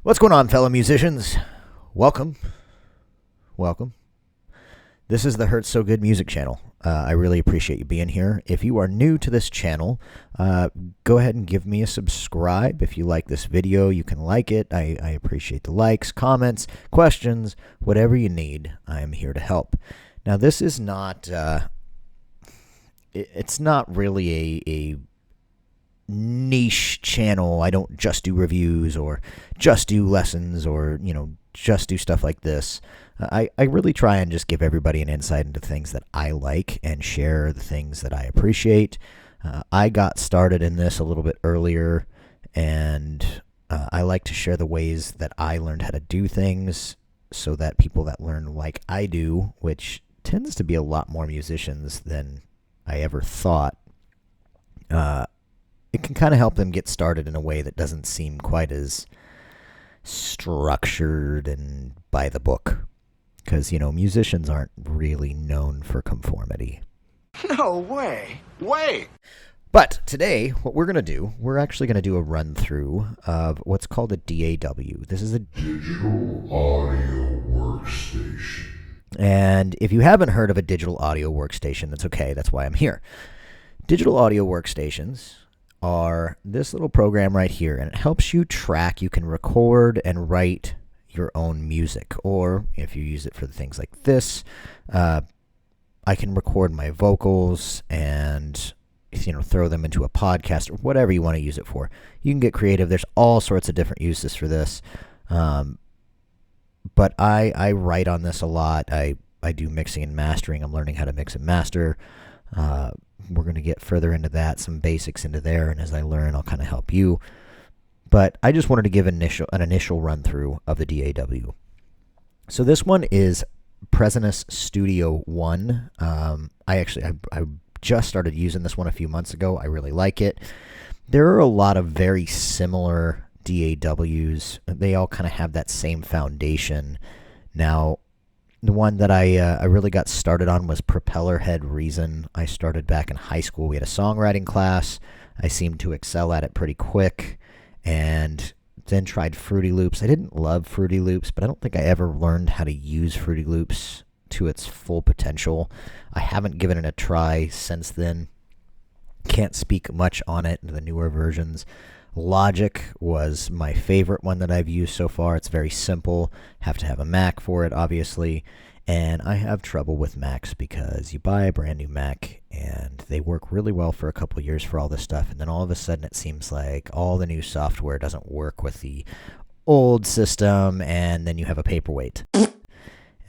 What's going on, fellow musicians? Welcome. This is the HzSoGood music channel. I really appreciate you being here. If you are new to this channel, go ahead and give me a subscribe. If you like this video, you can like it. I appreciate the likes, comments, questions, whatever you need. I am here to help. Now, this is not, it's not really a niche channel. I don't just do reviews or just do lessons or, just do stuff like this. I really try and just give everybody an insight into things that I like and share the things that I appreciate. I got started in this a little bit earlier, and I like to share the ways that I learned how to do things so that people that learn like I do, which tends to be a lot more musicians than I ever thought, it can kind of help them get started in a way that doesn't seem quite as structured and by the book. Because, musicians aren't really known for conformity. No way. Wait. But today, what we're going to do, we're actually going to do a run-through of what's called a DAW. This is a digital audio workstation. And if you haven't heard of a digital audio workstation, that's okay. That's why I'm here. Digital audio workstations are this little program right here, and it helps you track. You can record and write your own music, or if you use it for things like this, I can record my vocals and throw them into a podcast or whatever you want to use it for. You can get creative. There's all sorts of different uses for this, but I write on this a lot. I do mixing and mastering. I'm learning how to mix and master. We're going to get further into that, some basics into there, and as I learn, I'll kind of help you. But I just wanted to give an initial run-through of the DAW. So this one is President's Studio 1. I just started using this one a few months ago. I really like it. There are a lot of very similar DAWs. They all kind of have that same foundation. Now, the one that I really got started on was Propeller Head Reason. I started back in high school. We had a songwriting class. I seemed to excel at it pretty quick, and then tried Fruity Loops. I didn't love Fruity Loops, but I don't think I ever learned how to use Fruity Loops to its full potential. I haven't given it a try since then. Can't speak much on it in the newer versions. Logic was my favorite one that I've used so far. It's very simple. Have to have a Mac for it, obviously. And I have trouble with Macs because you buy a brand new Mac and they work really well for a couple years for all this stuff. And then all of a sudden it seems like all the new software doesn't work with the old system, and then you have a paperweight.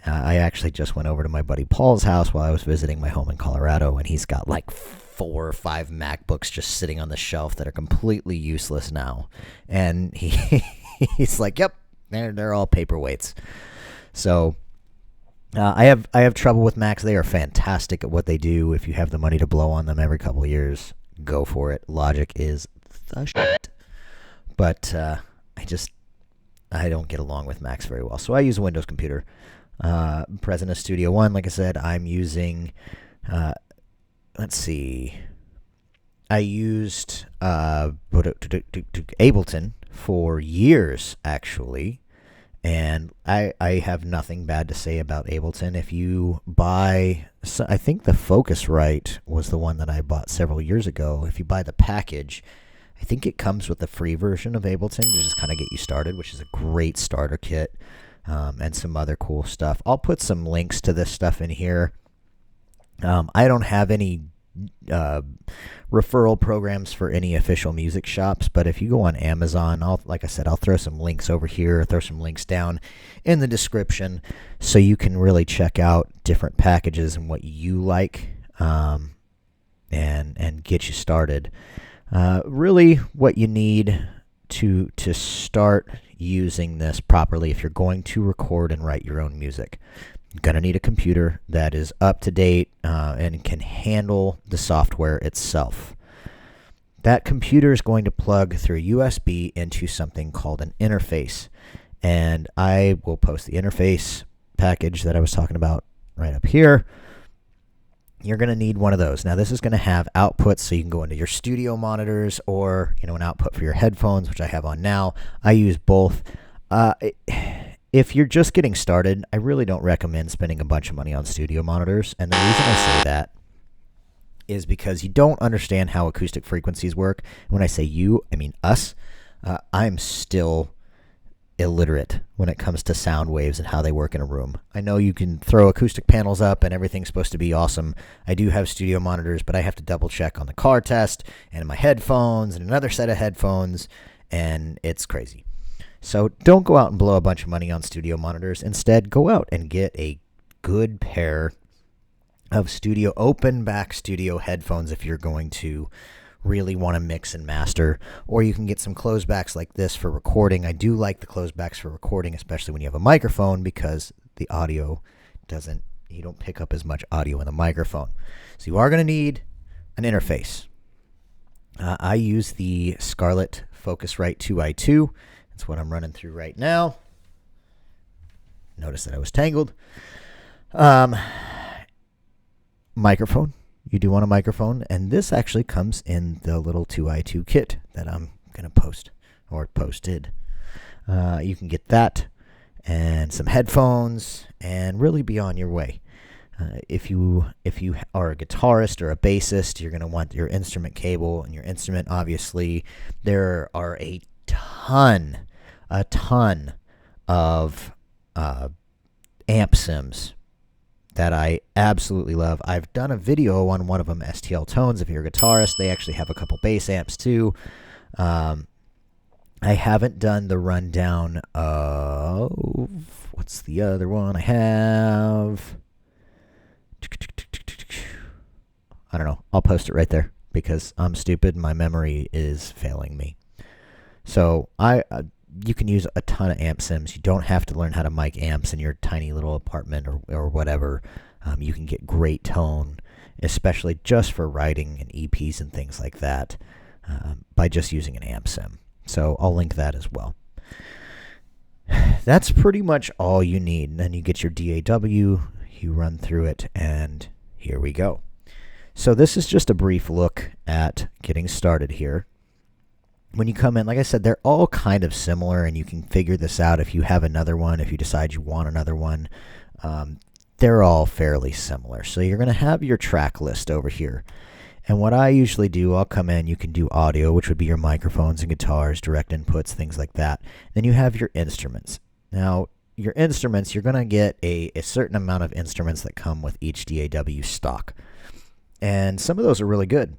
I actually just went over to my buddy Paul's house while I was visiting my home in Colorado, and he's got like 4 or 5 MacBooks just sitting on the shelf that are completely useless now. And he's like, yep, they're all paperweights. So I have trouble with Macs. They are fantastic at what they do. If you have the money to blow on them every couple of years, go for it. Logic is the shit. But I don't get along with Macs very well. So I use a Windows computer. President Studio 1, like I said, I'm using, let's see, I used Ableton for years, actually, and I have nothing bad to say about Ableton. If you buy, I think the Focusrite was the one that I bought several years ago. If you buy the package, I think it comes with the free version of Ableton to just kind of get you started, which is a great starter kit. And some other cool stuff. I'll put some links to this stuff in here. I don't have any referral programs for any official music shops, but if you go on Amazon, like I said, I'll throw some links over here, throw some links down in the description so you can really check out different packages and what you like, and get you started. Really what you need to start using this properly, if you're going to record and write your own music, you're going to need a computer that is up to date and can handle the software itself. That computer is going to plug through USB into something called an interface, and I will post the interface package that I was talking about right up here. You're going to need one of those. Now, this is going to have outputs, so you can go into your studio monitors or, an output for your headphones, which I have on now. I use both. Uh, if you're just getting started, I really don't recommend spending a bunch of money on studio monitors. And the reason I say that is because you don't understand how acoustic frequencies work. When I say you, I mean us. I'm still illiterate when it comes to sound waves and how they work in a room. I know you can throw acoustic panels up and everything's supposed to be awesome. I do have studio monitors, but I have to double check on the car test and my headphones and another set of headphones, and it's crazy. So don't go out and blow a bunch of money on studio monitors. Instead, go out and get a good pair of open back studio headphones if you're going to really want to mix and master, or you can get some closebacks like this for recording. I do like the closebacks for recording, especially when you have a microphone, because the audio you don't pick up as much audio in the microphone. So you are going to need an interface. I use the Scarlett Focusrite 2i2. That's what I'm running through right now. Notice that I was tangled. Microphone. You do want a microphone, and this actually comes in the little 2i2 kit that I'm going to post, or posted. You can get that and some headphones and really be on your way. If you are a guitarist or a bassist, you're going to want your instrument cable and your instrument, obviously. There are a ton of amp sims that I absolutely love. I've done a video on one of them, STL Tones. If you're a guitarist, they actually have a couple bass amps too. I haven't done the rundown of, what's the other one I have? I don't know. I'll post it right there because I'm stupid and my memory is failing me. So you can use a ton of amp sims. You don't have to learn how to mic amps in your tiny little apartment or whatever. You can get great tone, especially just for writing and EPs and things like that, by just using an amp sim. So I'll link that as well. That's pretty much all you need. And then you get your DAW, you run through it, and here we go. So this is just a brief look at getting started here. When you come in, like I said, they're all kind of similar, and you can figure this out if you have another one, if you decide you want another one. They're all fairly similar. So you're going to have your track list over here. And what I usually do, I'll come in, you can do audio, which would be your microphones and guitars, direct inputs, things like that. Then you have your instruments. Now, your instruments, you're going to get a certain amount of instruments that come with each DAW stock. And some of those are really good.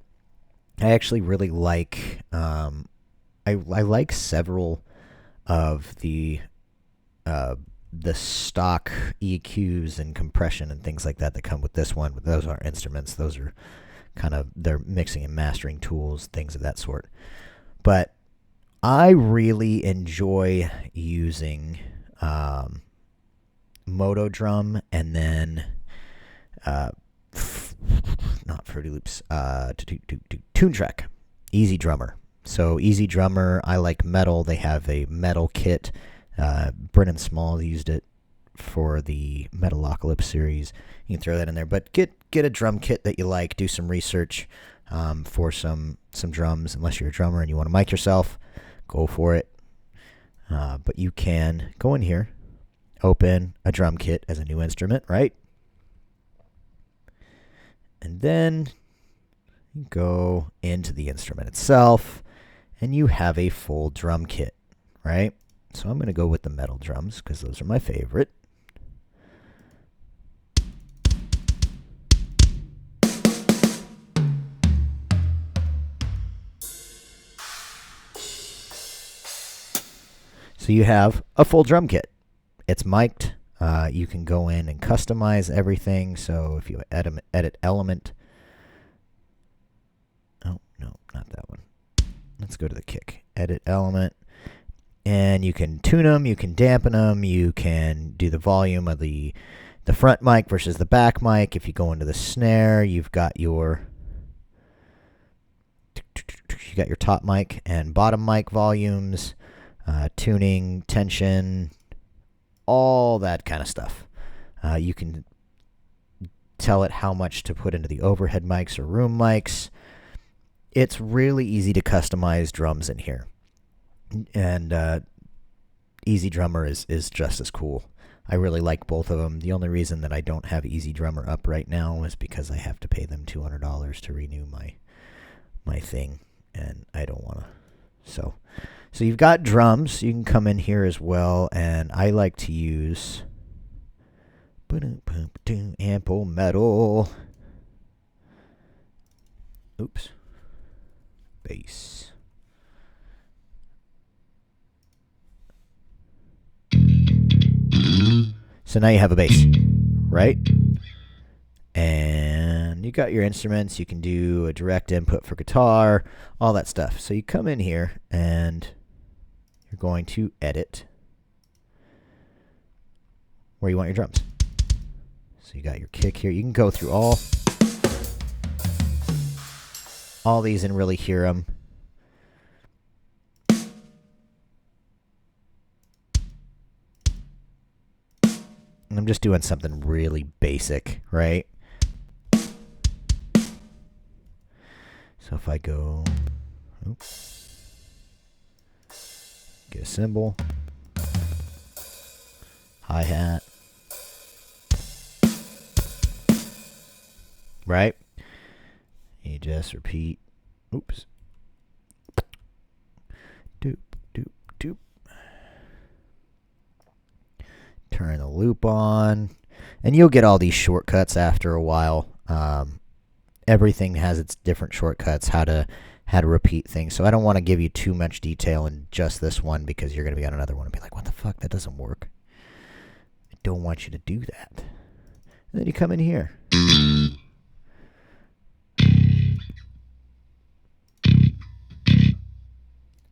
I actually really like, I like several of the stock EQs and compression and things like that come with this one. But those aren't instruments. Those are kind of their mixing and mastering tools, things of that sort. But I really enjoy using Moto Drum and then not Fruity Loops, Toontrack, Easy Drummer. So Easy Drummer, I like metal. They have a metal kit. Brennan Small used it for the Metalocalypse series. You can throw that in there. But get a drum kit that you like. Do some research for some drums. Unless you're a drummer and you want to mic yourself, go for it. But you can go in here, open a drum kit as a new instrument, right? And then go into the instrument itself, and you have a full drum kit, right? So I'm going to go with the metal drums because those are my favorite. So you have a full drum kit. It's mic'd. You can go in and customize everything. So if you edit element. Oh, no, not that one. Let's go to the kick. Edit element. And you can tune them. You can dampen them. You can do the volume of the front mic versus the back mic. If you go into the snare, you've got your top mic and bottom mic volumes, tuning, tension, all that kind of stuff. You can tell it how much to put into the overhead mics or room mics. It's really easy to customize drums in here. And Easy Drummer is just as cool. I really like both of them. The only reason that I don't have Easy Drummer up right now is because I have to pay them $200 to renew my thing, and I don't want to. So you've got drums. You can come in here as well, and I like to use ample metal. Oops. Bass. So now you have a bass, right? And you got your instruments. You can do a direct input for guitar, all that stuff. So you come in here and you're going to edit where you want your drums. So you got your kick here. You can go through all these and really hear them. And I'm just doing something really basic, right? So if I go, oops, get a cymbal, hi-hat, right? You just repeat, oops, doop, doop, doop. Turn the loop on, and you'll get all these shortcuts after a while. Everything has its different shortcuts, how to repeat things. So I don't want to give you too much detail in just this one because you're going to be on another one and be like, what the fuck, that doesn't work. I don't want you to do that. And then you come in here.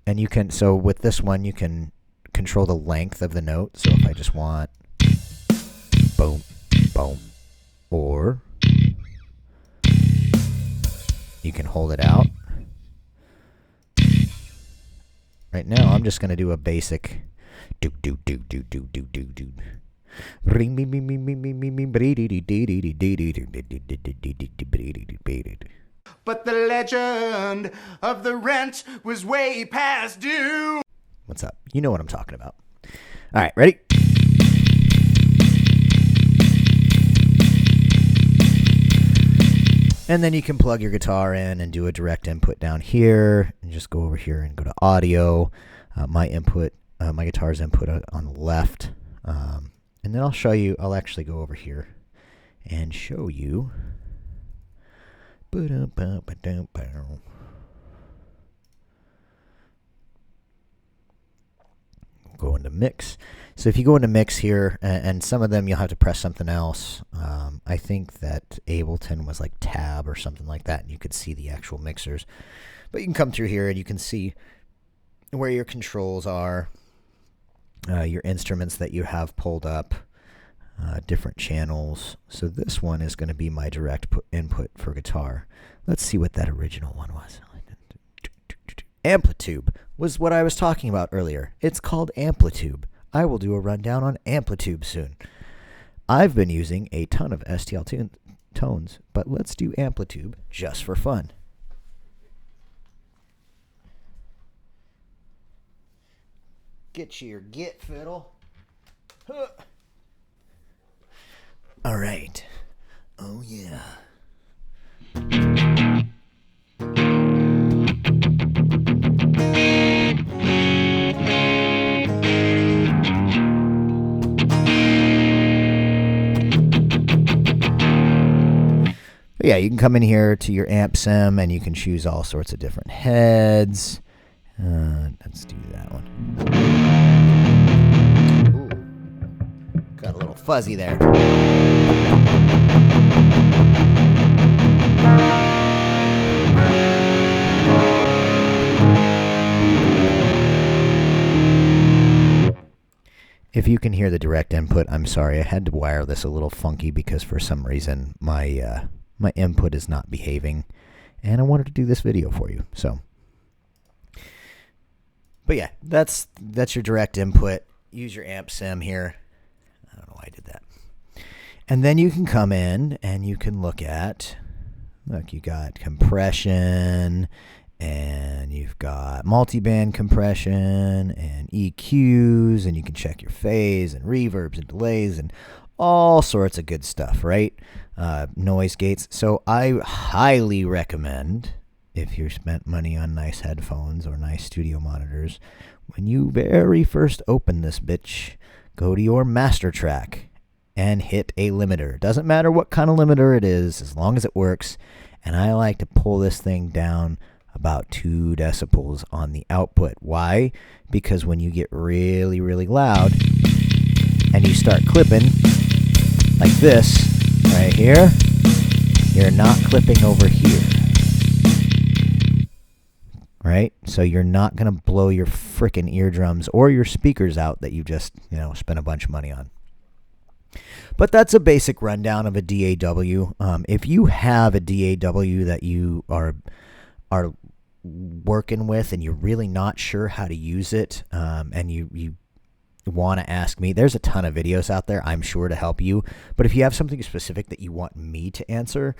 And you can, so with this one, you can control the length of the note. So if I just want boom, boom, or you can hold it out. Right now, I'm just going to do a basic do do do do do do do do. But the legend of the rent was way past due. What's up? You know what I'm talking about. All right, ready? And then you can plug your guitar in and do a direct input down here, and just go over here and go to audio. My guitar's input on the left. And then I'll actually go over here and show you. Go into mix. So if you go into mix here, and some of them you'll have to press something else. I think that Ableton was like tab or something like that, and you could see the actual mixers. But you can come through here and you can see where your controls are, your instruments that you have pulled up, different channels. So this one is going to be my direct input for guitar. Let's see what that original one was. Amplitude was what I was talking about earlier. It's called Amplitude. I will do a rundown on Amplitude soon. I've been using a ton of STL tones, but let's do Amplitude just for fun. Get you your git fiddle. Huh. All right. Oh yeah. But yeah, you can come in here to your amp sim and you can choose all sorts of different heads. Let's do that one. Ooh, got a little fuzzy there. If you can hear the direct input, I'm sorry. I had to wire this a little funky because for some reason my my input is not behaving, and I wanted to do this video for you. So, but yeah, that's your direct input. Use your amp sim here. I don't know why I did that. And then you can come in and you can look, you got compression and you've got multiband compression and EQs, and you can check your phase and reverbs and delays and all sorts of good stuff, right? Noise gates. So I highly recommend, if you spent money on nice headphones or nice studio monitors, when you very first open this bitch, go to your master track and hit a limiter. Doesn't matter what kind of limiter it is, as long as it works. And I like to pull this thing down about 2 decibels on the output. Why? Because when you get really, really loud and you start clipping like this right here, you're not clipping over here. Right? So you're not going to blow your frickin' eardrums or your speakers out that you just, spent a bunch of money on. But that's a basic rundown of a DAW. If you have a DAW that you are working with and you're really not sure how to use it, and you want to ask me, there's a ton of videos out there, I'm sure, to help you. But if you have something specific that you want me to answer,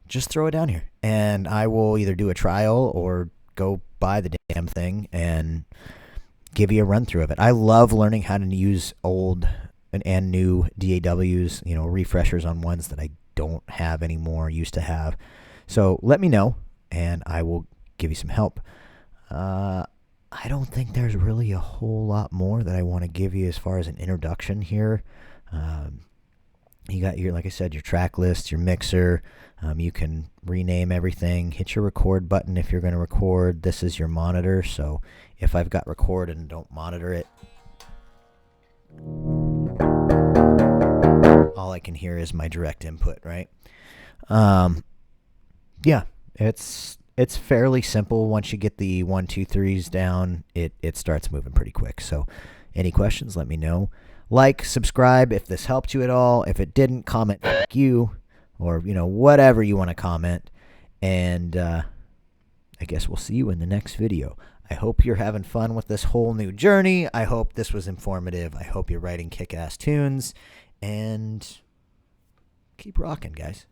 just throw it down here, and I will either do a trial or go buy the damn thing and give you a run through of it. I love learning how to use old and new DAWs, refreshers on ones that I don't have anymore, used to have. So let me know, and I will give you some help. I don't think there's really a whole lot more that I want to give you as far as an introduction here. You got like I said, your track list, your mixer. You can rename everything. Hit your record button if you're going to record. This is your monitor, so if I've got record and don't monitor it, all I can hear is my direct input, right? Yeah, it's fairly simple. Once you get the 1, 2, 3s down, it starts moving pretty quick. So any questions, let me know. Like, subscribe if this helped you at all. If it didn't, comment "fuck you," or whatever you want to comment. And I guess we'll see you in the next video. I hope you're having fun with this whole new journey. I hope this was informative. I hope you're writing kick-ass tunes. And keep rocking, guys.